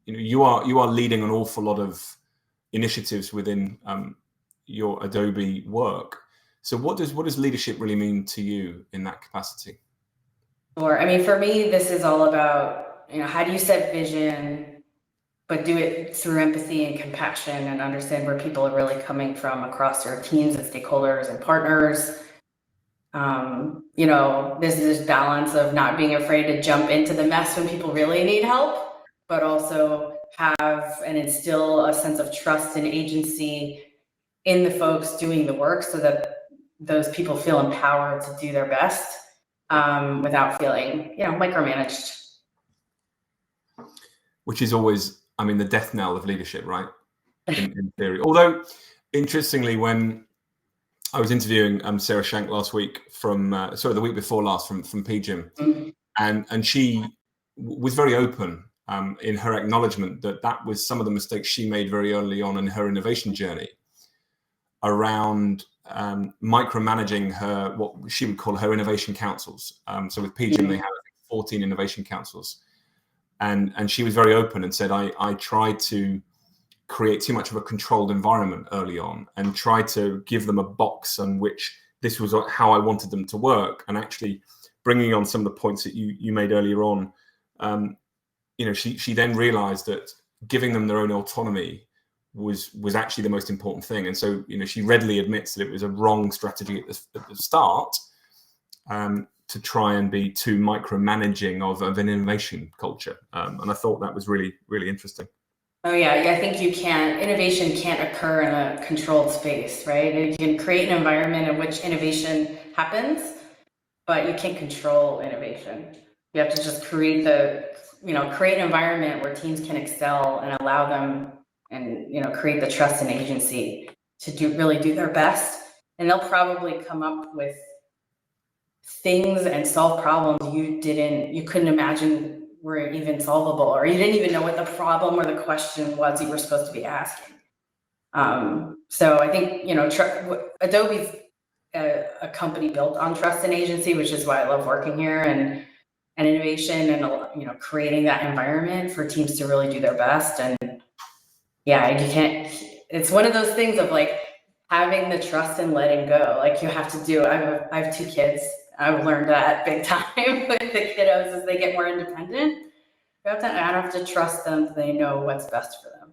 you are leading an awful lot of initiatives within your Adobe work. So what does leadership really mean to you in that capacity? Sure. I mean, for me, this is all about, how do you set vision, but do it through empathy and compassion and understand where people are really coming from across your teams and stakeholders and partners. This is this balance of not being afraid to jump into the mess when people really need help, but also have and instill a sense of trust and agency in the folks doing the work so that those people feel empowered to do their best without feeling, micromanaged. Which is always, the death knell of leadership, right? In theory. Although, interestingly, when I was interviewing Sarah Shank last week the week before last from PGIM, Mm-hmm. and she was very open in her acknowledgement that was some of the mistakes she made very early on in her innovation journey around micromanaging what she would call her innovation councils. So with PGIM, they have 14 innovation councils. And she was very open and said, I tried to create too much of a controlled environment early on and tried to give them a box on which this was how I wanted them to work. And actually bringing on some of the points that you made earlier on, she then realized that giving them their own autonomy was actually the most important thing. And so, she readily admits that it was a wrong strategy at the start to try and be too micromanaging of an innovation culture. And I thought that was really, really interesting. Oh yeah, I think innovation can't occur in a controlled space, right? You can create an environment in which innovation happens, but you can't control innovation. You have to just create an environment where teams can excel and allow them and, create the trust and agency to really do their best. And they'll probably come up with things and solve problems you couldn't imagine were even solvable, or you didn't even know what the problem or the question was you were supposed to be asking. So I think, Adobe's a company built on trust and agency, which is why I love working here, and innovation and, creating that environment for teams to really do their best. And yeah, it's one of those things of like having the trust and letting go. Like you have to do, I have 2 kids. I've learned that big time with the kiddos as they get more independent. I have to trust them so they know what's best for them.